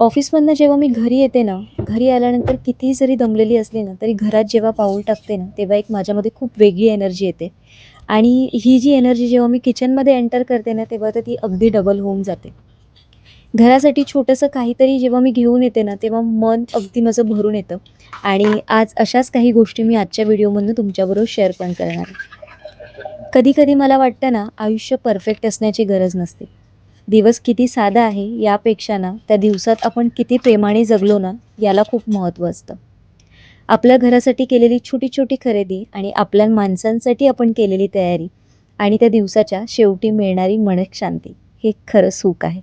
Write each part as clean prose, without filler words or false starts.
ऑफिसमधनं जेव्हा मी घरी येते ना, घरी आल्यानंतर कितीही जरी दमलेली असली ना, तरी घरात जेव्हा पाऊल टाकते ना, तेव्हा एक माझ्यामध्ये खूप वेगळी एनर्जी येते. आणि ही जी एनर्जी जेव्हा मी किचनमध्ये एंटर करते ना, तेव्हा तर ती अगदी डबल होऊन जाते. घरासाठी छोटंसं काहीतरी जेव्हा मी घेऊन येते ना, तेव्हा मन अगदी माझं भरून येतं. आणि आज अशाच काही गोष्टी मी आजच्या व्हिडिओमधून तुमच्याबरोबर शेअर पण करणार आहे. कधी-कधी मला वाटतं ना, आयुष्य परफेक्ट असण्याची गरज नसते. दिवस किती साधा आहे यापेक्षा ना, त्या दिवसात आपण किती प्रेमाने जगलो ना, याला खूप महत्त्व असतं. आपल्या घरासाठी केलेली छोटी-छोटी खरेदी आणि आपल्या माणसांसाठी आपण केलेली तयारी आणि त्या दिवसाच्या शेवटी मिळणारी मनःशांती शांती, हे खरं सुख आहे.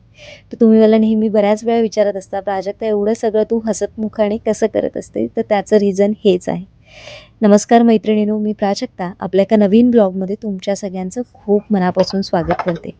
तर तुम्ही मला नेहमी बऱ्याच वेळा विचारत असता, "प्राजक्ता, एवढं सगळं तू हसतमुखाने कसं करत असते?" तर त्याचं रिझन हेच आहे. नमस्कार मैत्रिणींनो, मी प्राजक्ता आपल्या एका नवीन ब्लॉगमध्ये तुमच्या सगळ्यांचं खूप मनापासून स्वागत करते.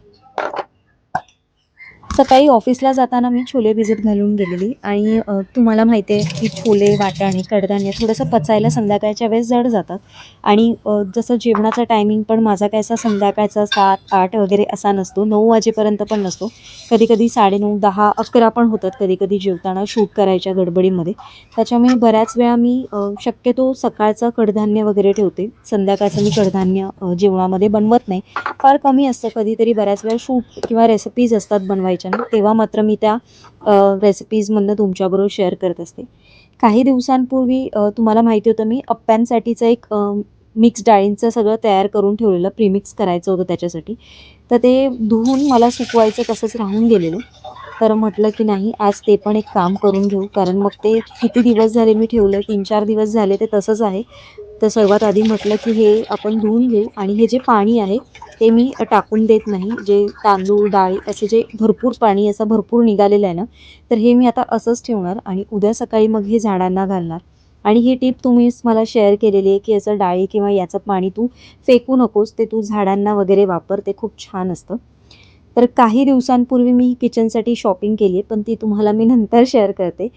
सकाळी ऑफिसला जाताना मी छोले भिजत घालून गेलेली आणि तुम्हाला माहिती आहे की छोले, वाटाणे, कडधान्य थोडंसं पचायला संध्याकाळच्या वेळेस जड जातात. आणि जसं जेवणाचा टायमिंग पण माझा काय असा संध्याकाळचा 7-8 वगैरे असा नसतो, 9 वाजेपर्यंत पण नसतो. कधी-कधी 9:30, 10, 11 पण होतात कधी-कधी जेवताना शूट करायच्या गडबडीमध्ये. त्याच्यामुळे बऱ्याच वेळा मी शक्यतो सकाळचं कडधान्य वगैरे ठेवते. संध्याकाळचं मी कडधान्य जेवणामध्ये बनवत नाही. फार कमी असतं, कधीतरी बऱ्याच वेळा शूट किंवा रेसिपीज असतात बनवायच्या ना, तेव्हा मात्र मी त्या रेसिपीजमधनं तुमच्याबरोबर शेअर करत असते. काही दिवसांपूर्वी तुम्हाला माहिती होतं मी अप्प्यांसाठीचं एक मिक्स डाळींचं सगळं तयार करून ठेवलेलं, प्रीमिक्स करायचं होतं त्याच्यासाठी. तर ते धुवून मला सुकवायचं तसंच राहून गेलेलं. तर म्हटलं की नाही, आज ते पण एक काम करून घेऊ, कारण मग ते किती दिवस झाले मी ठेवलं, 3-4 दिवस झाले ते तसंच आहे. तर सर्वात आधी म्हटलं की हे आपण धुवून घेऊ आणि हे जे पाणी आहे ते मी टाकून देत नाही. जे तांदूळ, डाळी असे जे भरपूर पाणी असं भरपूर निघालेलं आहे ना, तर हे मी आता असंच ठेवणार आणि उद्या सकाळी मग हे झाडांना घालणार. आणि ही टिप तुम्हीच मला शेअर केलेली आहे की असं डाळी किंवा याचं पाणी तू फेकू नकोस, ते तू झाडांना वगैरे वापर, ते खूप छान असतं. तर काही दिवसांपूर्वी मी किचनसाठी शॉपिंग केली आहे, पण ती तुम्हाला मी नंतर शेअर करते.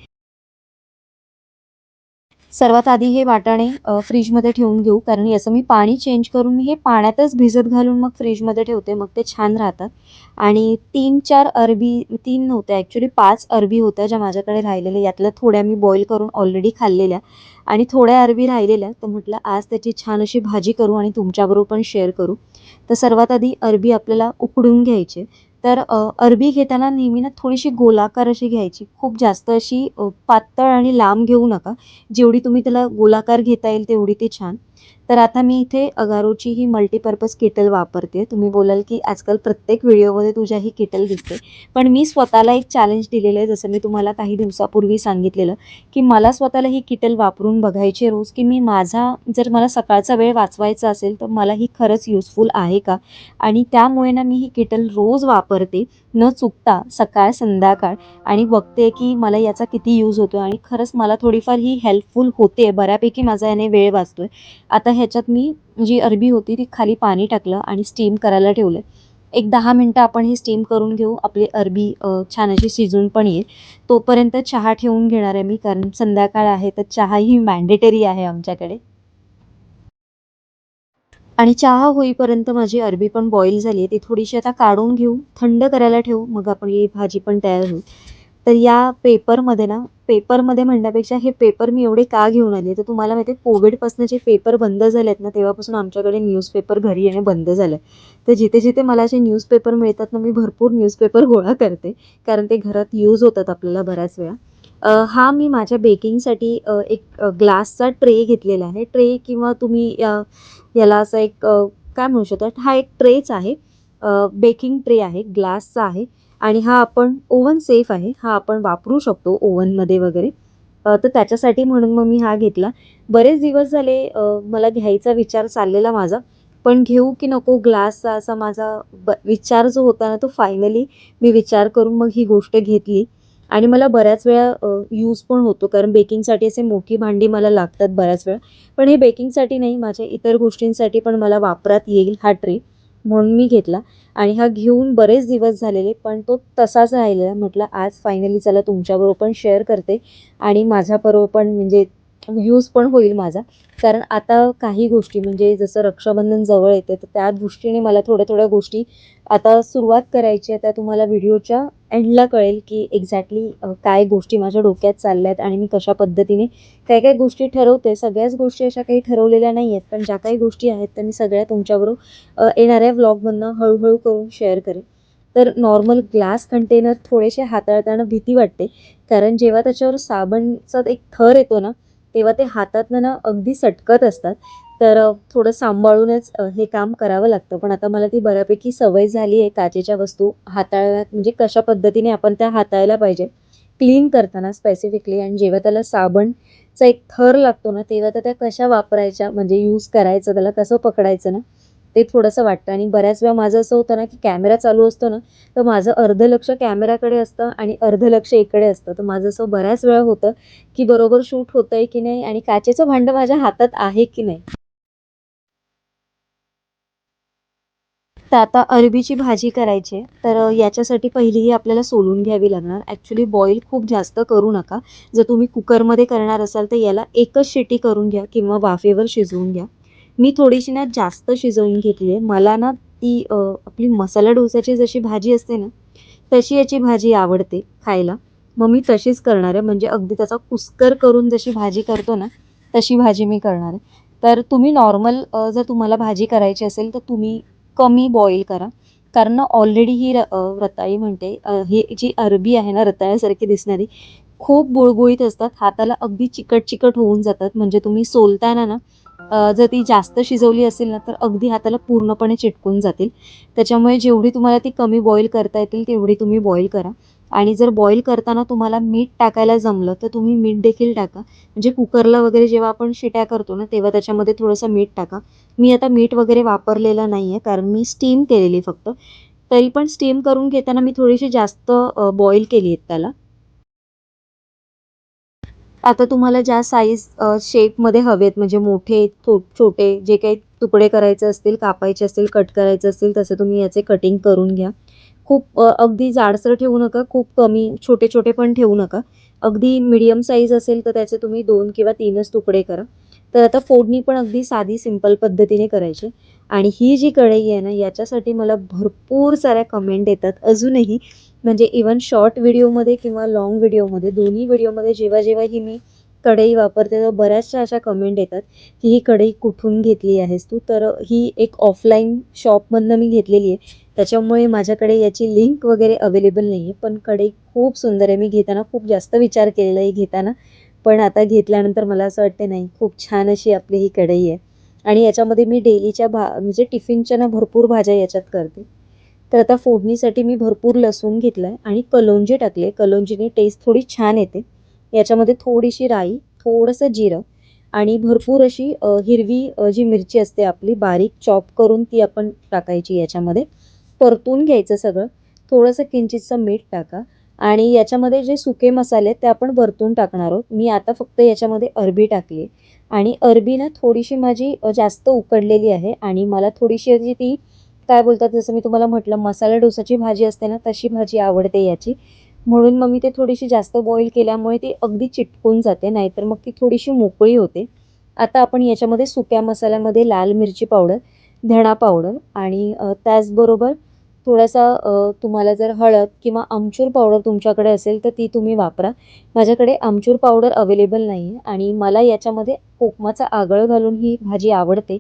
सर्वात आधी हे वाटाणे फ्रीजमध्ये ठेवून घेऊ, कारण याचं मी पाणी चेंज करून मी हे पाण्यातच भिजत घालून मग फ्रीजमध्ये ठेवते, मग ते छान राहतात. आणि 3-4 अरबी, 3 नव्हत्या ॲक्च्युली 5 अरबी होत्या ज्या माझ्याकडे राहिलेल्या. यातल्या थोड्या मी बॉईल करून ऑलरेडी खाल्लेल्या आणि थोड्या अरबी राहिलेल्या. तर म्हटलं आज त्याची छान अशी भाजी करू आणि तुमच्याबरोबर पण शेअर करू. तर सर्वात आधी अरबी आपल्याला उकडून घ्यायची. तर अरबी घेताना नेहमी ना थोडीशी गोलाकार अशी घ्यायची. खूप जास्त अशी पातळ आणि लांब घेऊ नका. जेवढी तुम्ही त्याला गोलाकार घेता येईल तेवढी ती छान. तर आता मी इथे अगारोची ही मल्टीपर्पज केटल वापरते. तुम्ही बोलाल की आजकाल प्रत्येक व्हिडिओमध्ये तुझ्या ही केटल दिसते. पण मी स्वतःला एक चॅलेंज दिलेलं आहे, जसं मी तुम्हाला काही दिवसापूर्वी सांगितलेलं, की मला स्वतःला ही केटल वापरून बघायची रोज, की मी माझा जर मला सकाळचा वेळ वाचवायचा असेल, तर मला ही खरंच युजफुल आहे का? आणि त्यामुळे ना मी ही केटल रोज वापरते, न चुकता सकाळ, संध्याकाळ. आणि बघते की मला याचा किती यूज होतो आणि खरंच मला थोडीफार ही हेल्पफुल होते. बऱ्यापैकी माझा याने वेळ वाचतोय. आता ह्याच्यात मी जी अरबी होती ती खाली पाणी टाकलं आणि स्टीम करायला ठेवलं. एक 10 मिनिटं आपण ही स्टीम करून घेऊ. आपली अरबी छान अशी शिजून पण येईल. तोपर्यंत चहा ठेवून घेणार आहे मी, कारण संध्याकाळ आहे तर चहा ही मॅन्डेटरी आहे आमच्याकडे. आणि चहा होईपर्यंत माझी अरबी पण बॉईल झाली आहे. ती थोडीशी आता काढून घेऊ, थंड करायला ठेवू, मग आपली भाजी पण तयार होईल. तर या पेपरमध्ये ना, पेपरमध्ये म्हणण्यापेक्षा हे पेपर मी एवढे का घेऊन आले, तर तुम्हाला माहिती आहे कोविडपासून जे पेपर बंद झालेत ना, तेव्हापासून आमच्याकडे न्यूजपेपर घरी येणे बंद झालं. तर जिथे-जिथे मला असे न्यूजपेपर मिळतात ना, मी भरपूर न्यूजपेपर गोळा करते, कारण ते घरात यूज होतात आपल्याला बऱ्याच वेळा. हा मी माझ्या बेकिंगसाठी एक ग्लासचा ट्रे घेतलेला आहे. ट्रे किंवा तुम्ही याला असा एक काय म्हणू शकतात, हा एक ट्रेच आहे. बेकिंग ट्रे आहे, ग्लासचा आहे. आणि हा आपण ओव्हन सेफ आहे. हा आपण वापरू शकतो ओव्हनमध्ये वगैरे. तर त्याच्यासाठी म्हणून मग मी हा घेतला. बरेच दिवस झाले मला घ्यायचा विचार चाललेला माझा. पण घेऊ की नको ग्लासचा असा माझा विचार जो होता ना, तो फायनली मी विचार करून मग ही गोष्ट घेतली. आणि मला बऱ्याच वेळा यूज पण होतो, कारण बेकिंगसाठी असे मोठी भांडी मला लागतात बऱ्याच वेळा. पण हे बेकिंगसाठी नाही, माझ्या इतर गोष्टींसाठी पण मला वापरात येईल हा ट्रे, म्हणून मी घेतला. आणि हा घेऊन बरेच दिवस झालेले, पण तो तसाच राहिलेला. म्हटलं आज फायनली चला तुमच्याबरोबर पण शेअर करते आणि माझ्याबरोबर पण म्हणजे यूज पण होईल माझा. कारण आता काही गोष्टी म्हणजे जसं रक्षाबंधन जवळ येते, तर त्या दृष्टीने मला थोड्या-थोड्या गोष्टी आता सुरुवात करायची आहे. त्या तुम्हाला व्हिडिओच्या एंडला कळेल, की एक्झॅक्टली काय गोष्टी माझ्या डोक्यात चालल्या आहेत आणि मी कशा पद्धतीने काय-काय गोष्टी ठरवते. सगळ्याच गोष्टी अशा काही ठरवलेल्या नाही आहेत. पण ज्या काही गोष्टी आहेत, त्या मी सगळ्या तुमच्याबरोबर येणाऱ्या व्लॉगमधनं हळू करून शेअर करेन. तर नॉर्मल ग्लास कंटेनर थोडेसे हाताळताना भीती वाटते. कारण जेव्हा त्याच्यावर साबणचा एक थर येतो ना, तेव्हा ते हातातनं ना अगदी सटकत असतात. तर थोडं सांभाळूनच हे काम करावं लागतं. पण आता मला ती बऱ्यापैकी सवय झाली आहे काचेच्या वस्तू हाताळण्यात म्हणजे कशा पद्धतीने आपण त्या हाताळल्या पाहिजे. क्लीन करताना स्पेसिफिकली आणि जेव्हा त्याला साबणचा एक थर लागतो ना, तेव्हा तर त्या कशा वापरायच्या म्हणजे यूज करायचं, त्याला कसं पकडायचं ना, ते थोडंसं वाटतं. आणि बऱ्याच वेळा माझं असं होतं ना, की कॅमेरा चालू असतो ना, तर माझं अर्ध लक्ष कॅमेराकडे असतं आणि अर्ध लक्ष इकडे असतं. तर माझं असं बऱ्याच वेळा होतं, की बरोबर शूट होतंय की नाही आणि काचेचं भांडं माझ्या हातात आहे की नाही. तर आता अरबीची भाजी करायची आहे. तर याच्यासाठी पहिली ही आपल्याला सोलून घ्यावी लागणार. ॲक्चुअली बॉईल खूप जास्त करू नका. जर तुम्ही कुकरमध्ये करणार असाल तर याला एकच शिटी करून घ्या किंवा वाफेवर शिजवून घ्या. मी थोडीशी ना जास्त शिजवून घेतली आहे. मला ना ती आपली मसाला डोसाची जशी भाजी असते ना, तशी याची भाजी आवडते खायला. मग मी तशीच करणार आहे. म्हणजे अगदी त्याचा कुस्कर करून जशी भाजी करतो ना, तशी भाजी मी करणार आहे. तर तुम्ही नॉर्मल जर तुम्हाला भाजी करायची असेल तर तुम्ही कमी बॉईल करा. कारण ना ऑलरेडी ही रताळी म्हणते ही जी अरबी आहे ना रताळ्यासारखी दिसणारी, खूप गुळगुळीत असतात. हाताला अगदी चिकट-चिकट होऊन जातात. म्हणजे तुम्ही सोलताना ना जर ती जास्त शिजवली असेल ना, तर अगदी हाताला पूर्णपणे चिटकून जातील. त्याच्यामुळे जेवढी तुम्हाला ती कमी बॉईल करता येतील तेवढी तुम्ही बॉईल करा. आणि जर बॉईल करताना तुम्हाला मीठ टाकायला जमलं, तर तुम्ही मीठ देखील टाका. म्हणजे कुकरला वगैरे जेव्हा आपण शिट्या करतो ना, तेव्हा त्याच्यामध्ये थोडंसं मीठ टाका. मी आता मीठ वगैरे वापरलेलं नाहीये, कारण मी स्टीम केलेली फक्त. तरी पण स्टीम करून घेताना मी थोडीशी जास्त बॉईल केली आहेत त्याला. आता तुम्हाला ज्या साईज शेपमध्ये हवेत म्हणजे मोठे, छोटे जे काही तुकडे करायचे असतील, कापायचे असतील, कट करायचे असतील, तसे तुम्ही याचे कटिंग करून घ्या. खूप अगदी जाडसर ठेवू नका, खूप कमी छोटे-छोटे पण ठेवू नका. अगदी मीडियम साईज असेल तर त्याचे तुम्ही 2 किंवा 3च तुकडे करा. तर आता फोडणी पण अगदी साधी सिंपल पद्धतीने करायची. आणि ही जी कढई आहे ना, याच्यासाठी मला भरपूर साऱ्या कमेंट येतात अजूनही. म्हणजे इव्हन शॉर्ट व्हिडिओमध्ये किंवा लाँग व्हिडिओमध्ये दोन्ही व्हिडिओमध्ये जेव्हा ही मी कढई वापरते, तर बऱ्याचशा अशा कमेंट येतात, की "ही कढई कुठून घेतली आहेस तू?" तर ही एक ऑफलाईन शॉपमधनं मी घेतलेली आहे. त्याच्यामुळे माझ्याकडे याची लिंक वगैरे अवेलेबल नाही आहे. पण कढई खूप सुंदर आहे. मी घेताना खूप जास्त विचार केलेला आहे घेताना. पण आता घेतल्यानंतर मला असं वाटते नाही, खूप छान अशी आपली ही कढई आहे. आणि याच्यामध्ये मी डेलीच्या म्हणजे टिफिनच्या ना भरपूर भाज्या याच्यात करते. तर आता फोडणीसाठी मी भरपूर लसूण घेतलाय आणि कलोंजी टाकले. कलोंजीने टेस्ट थोडी छान येते. याच्यामध्ये थोडीशी राई, थोडंसं जिरं आणि भरपूर अशी हिरवी जी मिरची असते आपली बारीक चॉप करून ती आपण टाकायची याच्यामध्ये. परतून घ्यायचं सगळं. थोडंसं किंचितसं मीठ टाका आणि याच्यामध्ये जे सुके मसाले आहेत ते आपण वरतून टाकणार आहोत. मी आता फक्त याच्यामध्ये अरबी टाकली आहे आणि अरबी ना थोडीशी माझी जास्त उकडलेली आहे आणि मला थोडीशी अशी ती काय बोलतात जसं मी तुम्हाला म्हटलं मसाला डोसाची भाजी असते ना, तशी भाजी आवडते याची. म्हणून मग मी ते थोडीशी जास्त बॉईल केल्यामुळे ती अगदी चिटकून जाते, नाहीतर मग ती थोडीशी मोकळी होते. आता आपण याच्यामध्ये सुक्या मसाल्यामध्ये लाल मिरची पावडर, धणा पावडर आणि त्याचबरोबर थोडासा तुम्हाला जर हळद किंवा आमचूर पावडर तुमच्याकडे असेल तर ती तुम्ही वापरा. माझ्याकडे आमचूर पावडर अवेलेबल नाही आहे आणि मला याच्यामध्ये कोकमाचा आगळ घालून ही भाजी आवडते.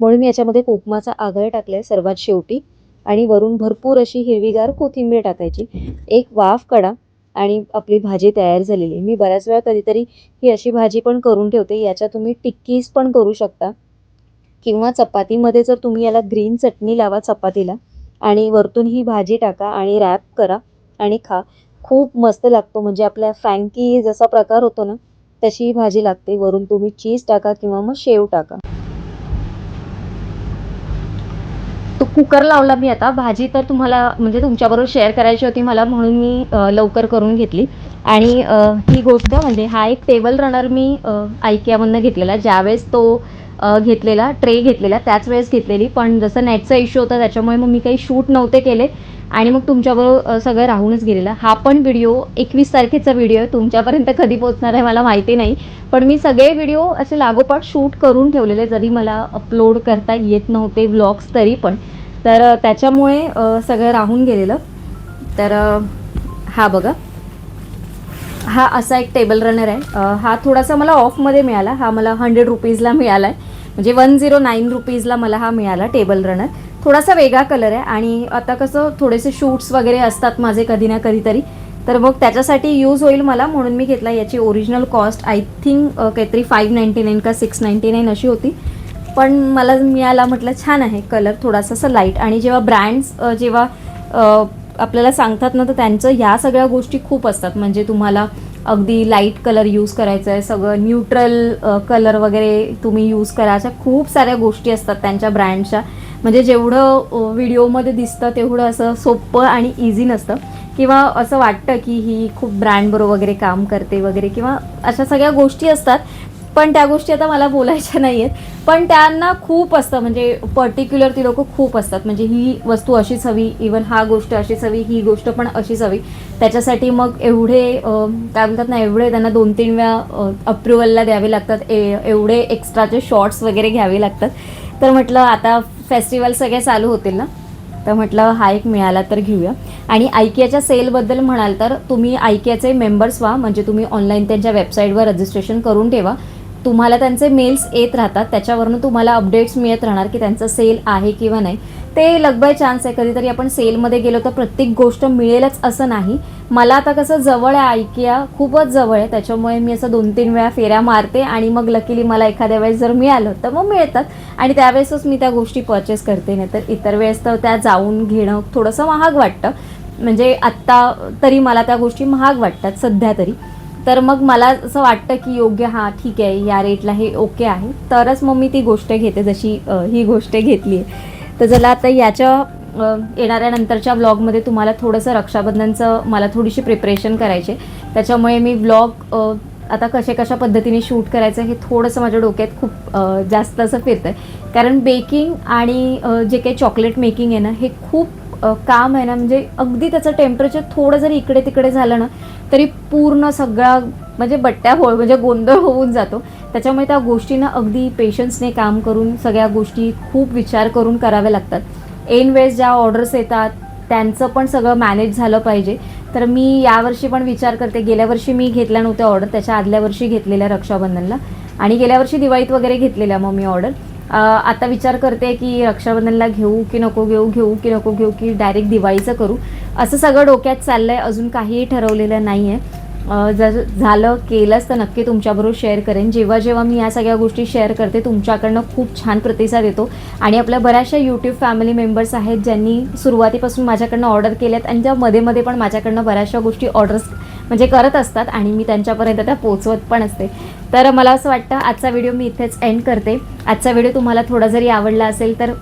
म्हणून मी याच्यामध्ये कोकमाचा आगळ टाकलाय सर्वात शेवटी आणि वरून भरपूर अशी हिरवीगार कोथिंबीर टाकायची. एक वाफ काढा आणि आपली भाजी तयार झालेली आहे. मी बऱ्याच वेळा कधीतरी ही अशी भाजी पण करून ठेवते. याच्या तुम्ही टिक्कीज पण करू शकता किंवा चपातीमध्ये जर तुम्ही याला ग्रीन चटणी लावा चपातीला आणि वरतून ही भाजी टाका आणि रॅप करा आणि खा. खूप मस्त लागतो. म्हणजे आपल्या फ्रँकी जसा प्रकार होतो ना, तशी ही भाजी लागते. वरून तुम्ही चीज टाका किंवा मग शेव टाका. तो कुकर लावला मी आता. भाजी तर तुम्हाला म्हणजे तुमच्याबरोबर शेअर करायची होती मला म्हणून मी लवकर करून घेतली. आणि ही गोष्ट म्हणजे हा एक टेबल रनर मी IKEAमधनं घेतलेला. ज्यावेळेस तो घेतलेला ट्रे घेतलेला त्याच वेळेस घेतलेली, पण जसं नेटचा इश्यू होता त्याच्यामुळे मग मी काही शूट नव्हते केले आणि मग तुमच्याबरोबर सगळं राहूनच गेलेलं. हा पण व्हिडिओ 21 तारखेचा व्हिडिओ आहे. तुमच्यापर्यंत कधी पोहोचणार आहे मला माहिती नाही, पण मी सगळे व्हिडिओ असे लागोपाठ शूट करून ठेवलेले, जरी मला अपलोड करता येत नव्हते व्लॉग्स तरी पण. तर त्याच्यामुळे सगळं राहून गेलेलं. तर हा बघा, हा असा एक टेबल रनर आहे. हा थोडासा मला ऑफमध्ये मिळाला. हा मला 100 रुपीजला मिळाला आहे, म्हणजे 109 रुपीजला मला हा मिळाला टेबल रनर. थोडासा वेगळा कलर आहे आणि आता कसं थोडेसे शूट्स वगैरे असतात माझे कधी ना कधीतरी, तर मग त्याच्यासाठी यूज होईल मला म्हणून मी घेतला. याची ओरिजिनल कॉस्ट आय थिंक काहीतरी 599 का 699 अशी होती, पण मला मिळाला. म्हटलं छान आहे कलर, थोडासा असं लाईट. आणि जेव्हा ब्रँड्स जेव्हा आपल्याला सांगतात ना, तर त्यांचं ह्या सगळ्या गोष्टी खूप असतात. म्हणजे तुम्हाला अगदी लाईट कलर यूज करायचं आहे, सगळं न्यूट्रल कलर वगैरे तुम्ही यूज करा, अशा खूप साऱ्या गोष्टी असतात त्यांच्या ब्रँडच्या. म्हणजे जेवढं व्हिडिओमध्ये दिसतं तेवढं असं सोपं आणि इझी नसतं, किंवा असं वाटतं की ही खूप ब्रँडबरोबर वगैरे काम करते वगैरे, किंवा अशा सगळ्या गोष्टी असतात. पण त्या गोष्टी आता मला बोलायच्या नाही आहेत, पण त्यांना खूप असतं, म्हणजे पर्टिक्युलर ती लोकं खूप असतात. म्हणजे ही वस्तू अशीच हवी, इवन हा गोष्ट अशीच हवी, ही गोष्ट पण अशीच हवी. त्याच्यासाठी मग एवढे काय म्हणतात ना, एवढे त्यांना 2-3 वेळा अप्रुव्हलला द्यावे लागतात, एवढे एक्स्ट्राचे शॉर्ट्स वगैरे घ्यावे लागतात. तर म्हटलं आता फेस्टिवल सगळे चालू होतील ना, तर म्हटलं हा एक मिळाला तर घेऊया. आणि IKEAच्या सेलबद्दल म्हणाल तर तुम्ही IKEAचे मेंबर्स व्हा, म्हणजे तुम्ही ऑनलाईन त्यांच्या वेबसाईटवर रजिस्ट्रेशन करून ठेवा. तुम्हाला त्यांचे मेल्स येत राहतात, त्याच्यावरून तुम्हाला अपडेट्स मिळत राहणार की त्यांचं सेल आहे किंवा नाही. ते लक बाय चान्स आहे, कधीतरी आपण सेलमध्ये गेलो तर प्रत्येक गोष्ट मिळेलच असं नाही. मला आता कसं जवळ आहे IKEA, खूपच जवळ आहे, त्याच्यामुळे मी असं 2-3 वेळा फेऱ्या मारते आणि मग लकीली मला एखाद्या वेळेस जर मिळालं तर मग मिळतात आणि त्यावेळेसच मी त्या गोष्टी परचेस करते. नाही तर इतर वेळेस तर त्या जाऊन घेणं थोडंसं महाग वाटतं. म्हणजे आत्ता तरी मला त्या गोष्टी महाग वाटतात सध्या तरी. तर मग मला असं वाटतं की योग्य, हां ठीक आहे, या रेटला हे ओके आहे, तरच मग मी ती गोष्ट घेते, जशी ही गोष्ट घेतली आहे. तर चला आता याच्या येणाऱ्या नंतरच्या व्लॉगमध्ये तुम्हाला थोडंसं रक्षाबंधनचं मला थोडीशी प्रिपरेशन करायचे, त्याच्यामुळे मी व्लॉग आता कशा पद्धतीने शूट करायचं हे थोडंसं माझ्या डोक्यात खूप जास्त असं फिरतं आहे. कारण बेकिंग आणि जे काही चॉकलेट मेकिंग आहे ना, हे खूप काम आहे ना, म्हणजे अगदी त्याचं टेम्परेचर थोडं जरी इकडे तिकडे झालं ना तरी पूर्ण सगळा म्हणजे म्हणजे गोंधळ होऊन जातो. त्याच्यामुळे त्या गोष्टींना अगदी पेशन्सने काम करून सगळ्या गोष्टी खूप विचार करून कराव्या लागतात. ऐन वेळेस ज्या ऑर्डर्स येतात त्यांचं पण सगळं मॅनेज झालं पाहिजे. तर मी यावर्षी पण विचार करते, गेल्या वर्षी मी घेतल्या नव्हत्या ऑर्डर, त्याच्या आदल्या वर्षी घेतलेल्या रक्षाबंधनला, आणि गेल्या वर्षी दिवाळीत वगैरे घेतलेल्या मग मी ऑर्डर. आता विचार करते की रक्षाबंधनला घेऊ की नको घेऊ की डायरेक्ट दिवाळीचं करू, असं सगळं डोक्यात चाललं आहे. अजून काहीही ठरवलेलं नाही आहे. जर झालं केलंच तर नक्की तुमच्याबरोबर शेअर करेन. जेव्हा जेव्हा मी या सगळ्या गोष्टी शेअर करते तुमच्याकडनं खूप छान प्रतिसाद येतो, आणि आपल्या बऱ्याचशा यूट्यूब फॅमिली मेंबर्स आहेत ज्यांनी सुरुवातीपासून माझ्याकडनं ऑर्डर केल्यात, आणि त्या मध्ये पण माझ्याकडनं बऱ्याचशा गोष्टी ऑर्डर्स म्हणजे करत असतात आणि मी त्यांच्यापर्यंत त्या पोचवत पण असते. तर मला असं वाटतं आजचा व्हिडिओ मी इथेच एंड करते. आजचा व्हिडिओ तुम्हाला थोडा जरी आवडला असेल तर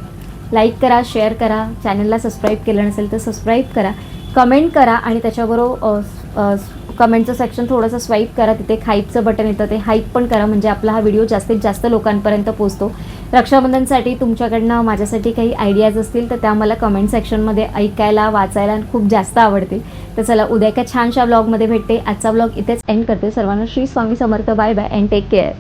लाईक करा, शेअर करा, चॅनलला सबस्क्राईब केलं नसेल तर सबस्क्राईब करा, कमेंट करा, आणि त्याच्याबरोबर कमेंटचं सेक्शन थोडंसं स्वाईप करा, तिथे हाईपचं बटन येतं ते हाईप पण करा, म्हणजे आपला हा व्हिडिओ जास्तीत जास्त लोकांपर्यंत पोचतो. रक्षाबंधनसाठी तुमच्याकडनं माझ्यासाठी काही आयडियाज असतील तर त्या मला कमेंट सेक्शनमध्ये ऐकायला वाचायला खूप जास्त आवडतील. तर चला उद्या एका छानशा व्लॉगमध्ये भेटते. आजचा व्लॉग इथेच एंड करते. सर्वांना Shri Swami Samarth. Bye bye and take care.